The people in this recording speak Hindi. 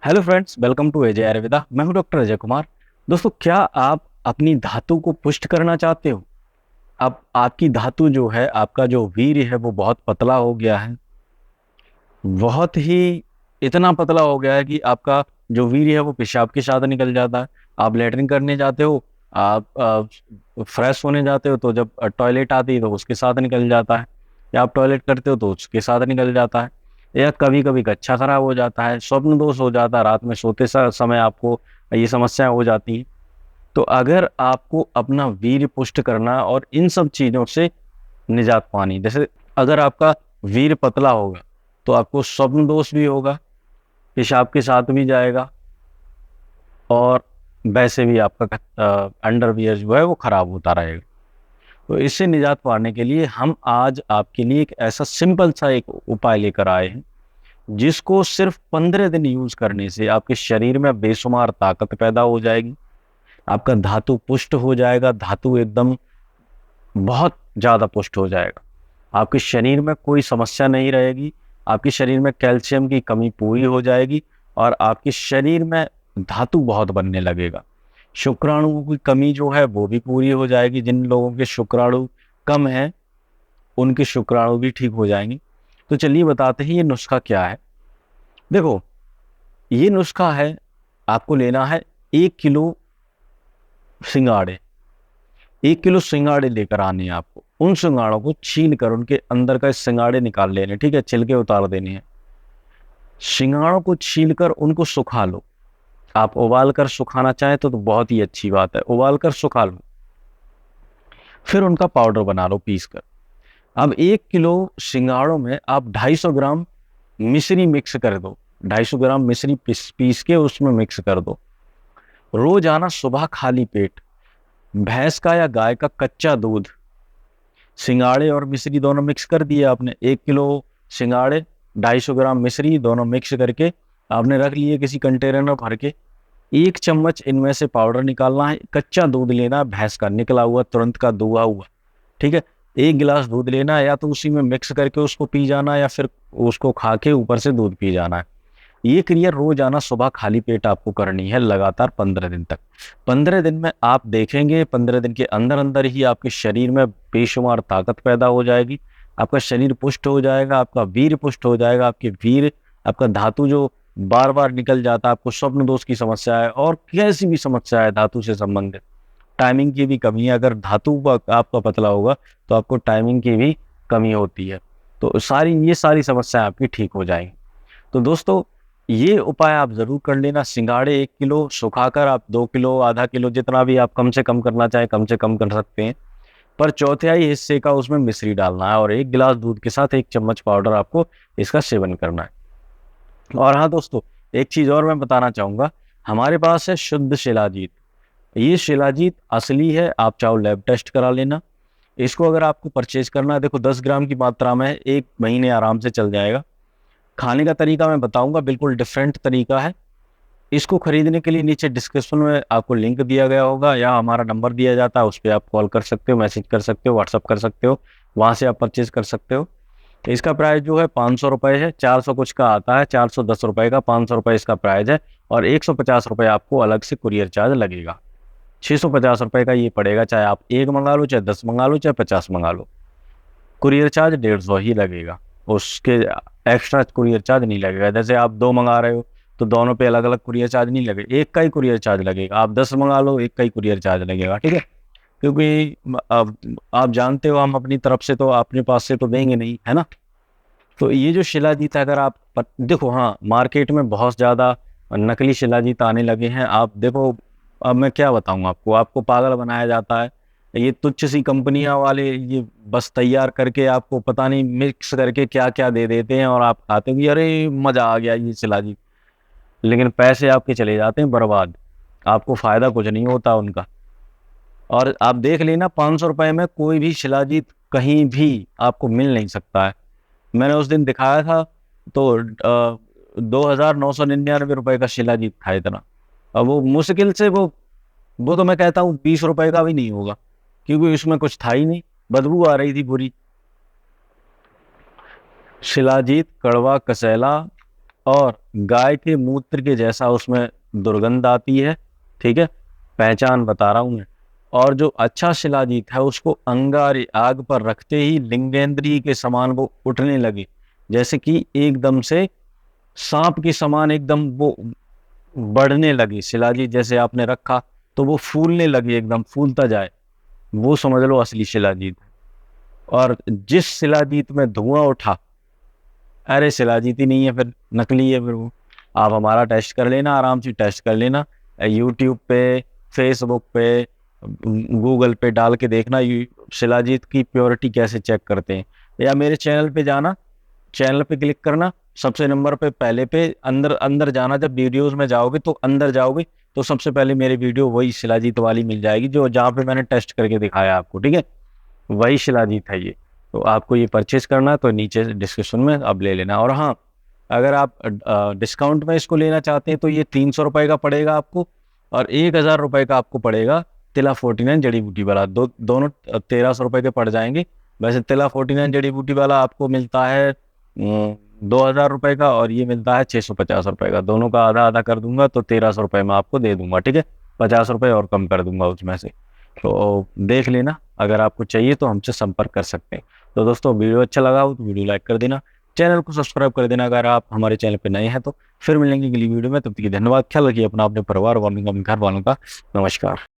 Hello friends, welcome to Ajay Ayurveda. मैं हूं डॉक्टर अजय कुमार। दोस्तों, क्या आप अपनी धातु को पुष्ट करना चाहते हो? अब आपकी धातु जो है, आपका जो वीर्य है वो बहुत पतला हो गया है। बहुत ही इतना पतला हो गया है कि आपका जो वीर्य है वो पेशाब के साथ निकल जाता है। आप लेटरिन करने जाते हो, आप फ्रेश होने जाते हो तो जब टॉयलेट आती है तो उसके साथ निकल जाता है, या आप टॉयलेट करते हो तो उसके साथ निकल जाता है, या कभी कभी गच्चा खराब हो जाता है, स्वप्न दोष हो जाता है, रात में सोते समय आपको ये समस्याएं हो जाती हैं। तो अगर आपको अपना वीर्य पुष्ट करना और इन सब चीजों से निजात पानी, जैसे अगर आपका वीर्य पतला होगा तो आपको स्वप्न दोष भी होगा, पेशाब के साथ भी जाएगा, और वैसे भी आपका अंडरवियर जो है वो खराब होता रहेगा। तो इससे निजात पाने के लिए हम आज आपके लिए एक ऐसा सिंपल सा एक उपाय लेकर आए हैं, जिसको सिर्फ 15 दिन यूज करने से आपके शरीर में बेशुमार ताकत पैदा हो जाएगी। आपका धातु पुष्ट हो जाएगा, धातु एकदम बहुत ज्यादा पुष्ट हो जाएगा। आपके शरीर में कोई समस्या नहीं रहेगी। आपके शरीर में कैल्शियम की कमी पूरी हो जाएगी, और आपके शरीर में धातु बहुत बनने लगेगा। शुक्राणुओं की कमी जो है वो भी पूरी हो जाएगी। जिन लोगों के शुक्राणु कम है उनके शुक्राणु भी ठीक हो जाएंगे। तो चलिए बताते हैं ये नुस्खा क्या है। देखो, ये नुस्खा है, आपको लेना है 1 किलो सिंगाड़े। 1 किलो सिंगाड़े लेकर आने हैं आपको। उन सिंगाड़ों को छील कर उनके अंदर का सिंगाड़े निकाल लेने, ठीक है, छिलके उतार देने हैं। सिंगाड़ों को छील कर उनको सुखा लो। आप उबाल कर सुखाना चाहें तो बहुत ही अच्छी बात है, उबाल कर सुखा लो। फिर उनका पाउडर बना लो पीस कर। अब 1 किलो सिंगाड़ों में आप 250 ग्राम मिश्री मिक्स कर दो। 250 ग्राम मिश्री पीस के उसमें मिक्स कर दो। रोजाना सुबह खाली पेट भैंस का या गाय का कच्चा दूध, सिंगाड़े और मिश्री दोनों मिक्स कर दिए आपने। 1 किलो सिंगाड़े, 250 ग्राम मिश्री दोनों मिक्स करके आपने रख लिए किसी कंटेनर में भर के। 1 चम्मच इनमें से पाउडर निकालना है। कच्चा दूध लेना है, भैंस का निकला हुआ, तुरंत का दुहा हुआ, ठीक है। 1 गिलास दूध लेना है, या तो उसी में मिक्स करके उसको पी जाना है, या फिर उसको खा के ऊपर से दूध पी जाना है। ये क्रिया रोजाना सुबह खाली पेट आपको करनी है, लगातार 15 दिन तक। 15 दिन में आप देखेंगे, 15 दिन के अंदर अंदर ही आपके शरीर में बेशुमार ताकत पैदा हो जाएगी। आपका शरीर पुष्ट हो जाएगा, आपका वीर पुष्ट हो जाएगा। आपके वीर, आपका धातु जो बार बार निकल जाता है, आपको स्वप्न दोष की समस्या है और कैसी भी समस्या है धातु से संबंधित, टाइमिंग की भी कमी है। अगर धातु आपका पतला होगा तो आपको टाइमिंग की भी कमी होती है। तो ये सारी समस्याएं आपकी ठीक हो जाएंगी। तो दोस्तों, ये उपाय आप जरूर कर लेना। सिंगाड़े 1 किलो सुखाकर आप 2 किलो, आधा किलो, जितना भी आप कम से कम करना चाहें कम से कम कर सकते हैं। पर चौथाई हिस्से का उसमें मिश्री डालना है, और 1 गिलास दूध के साथ 1 चम्मच पाउडर आपको इसका सेवन करना है। और हाँ दोस्तों, एक चीज और मैं बताना चाहूंगा। हमारे पास है शुद्ध शिलाजीत। ये शिलाजीत असली है, आप चाहो लैब टेस्ट करा लेना। इसको अगर आपको परचेज करना है, देखो 10 ग्राम की मात्रा में है, 1 महीने आराम से चल जाएगा। खाने का तरीका मैं बताऊंगा, बिल्कुल डिफरेंट तरीका है। इसको खरीदने के लिए नीचे डिस्क्रिप्शन में आपको लिंक दिया गया होगा, या हमारा नंबर दिया जाता है, उस पर आप कॉल कर सकते हो, मैसेज कर सकते हो, व्हाट्सअप कर सकते हो, वहां से आप परचेज कर सकते हो। तो इसका प्राइस जो है 500 रुपये है। 400 कुछ का आता है, 410 रुपये का, 500 रुपये इसका प्राइस है। और 150 रुपये आपको अलग से कुरियर चार्ज लगेगा। 650 रुपये का ये पड़ेगा, चाहे आप एक मंगा लो, चाहे 10 मंगा लो, चाहे 50 मंगा लो। कुरियर चार्ज 150 ही लगेगा, उसके एक्स्ट्रा कुरियर चार्ज नहीं लगेगा। जैसे आप दो मंगा रहे हो तो दोनों पे अलग अलग कुरियर चार्ज नहीं लगेगा, एक का ही कुरियर चार्ज लगेगा। आप 10 मंगा लो, एक का ही कुरियर चार्ज लगेगा, ठीक है। क्योंकि अब आप जानते हो, हम अपनी तरफ से तो अपने पास से तो देंगे नहीं, है ना। तो ये जो शिलाजीत है, अगर आप देखो, हाँ मार्केट में बहुत ज़्यादा नकली शिलाजीत आने लगे हैं। आप देखो, अब मैं क्या बताऊँ आपको, आपको पागल बनाया जाता है। ये तुच्छ सी कंपनियां वाले ये बस तैयार करके आपको पता नहीं मिक्स करके क्या क्या दे देते हैं, और आप खाते हो कि अरे मजा आ गया ये शिलाजीत। लेकिन पैसे आपके चले जाते हैं बर्बाद, आपको फायदा कुछ नहीं होता उनका। और आप देख लेना, 500 रुपए में कोई भी शिलाजीत कहीं भी आपको मिल नहीं सकता है। मैंने उस दिन दिखाया था तो 2,999 रुपए का शिलाजीत था इतना। अब वो मुश्किल से वो तो मैं कहता हूँ 20 रुपए का भी नहीं होगा, क्योंकि उसमें कुछ था ही नहीं, बदबू आ रही थी बुरी। शिलाजीत कड़वा कसैला और गाय के मूत्र के जैसा उसमें दुर्गंध आती है, ठीक है, पहचान बता रहा हूं मैं। और जो अच्छा शिलाजीत है उसको अंगारे आग पर रखते ही लिंगेंद्री के समान वो उठने लगे, जैसे कि एकदम से सांप के समान एकदम वो बढ़ने लगी। शिलाजीत जैसे आपने रखा तो वो फूलने लगी, एकदम फूलता जाए, वो समझ लो असली शिलाजीत है। और जिस शिलाजीत में धुआं उठा, अरे शिलाजीत ही नहीं है फिर, नकली है फिर वो। आप हमारा टेस्ट कर लेना, आराम से टेस्ट कर लेना, यूट्यूब पे, फेसबुक पे, गूगल पे डाल के देखना शिलाजीत की प्योरिटी कैसे चेक करते हैं। या मेरे चैनल पे जाना, चैनल पे क्लिक करना, सबसे नंबर पे पहले पे अंदर अंदर जाना, जब वीडियोस में जाओगे तो अंदर जाओगे तो सबसे पहले मेरी वीडियो वही शिलाजीत वाली मिल जाएगी, जो जहाँ पे मैंने टेस्ट करके दिखाया आपको, ठीक है, वही शिलाजीत है ये। तो आपको ये परचेज करना है तो नीचे डिस्क्रिप्शन में आप ले लेना। और हाँ, अगर आप डिस्काउंट में इसको लेना चाहते हैं तो ये 300 रुपये का पड़ेगा आपको, और 1000 रुपये का आपको पड़ेगा तिला 49 जड़ी बूटी वाला। दोनों 1300 रुपये के पड़ जाएंगे। वैसे तिला 49 जड़ी बूटी वाला आपको मिलता है 2000 रुपये का, और ये मिलता है 650 रुपये का। दोनों का आधा आधा कर दूंगा तो 1300 रुपये में आपको दे दूंगा, ठीक है, 50 रुपये और कम कर दूंगा उसमें से। तो देख लेना, अगर आपको चाहिए तो हमसे संपर्क कर सकते हैं। तो दोस्तों, वीडियो अच्छा लगा हो तो वीडियो लाइक कर देना, चैनल को सब्सक्राइब कर देना अगर आप हमारे चैनल पे नए हैं तो। फिर मिलेंगे अगली वीडियो में, तब तक के धन्यवाद, ख्याल रखिए अपना, अपने परिवार वालों का, अपने घर वालों का। नमस्कार।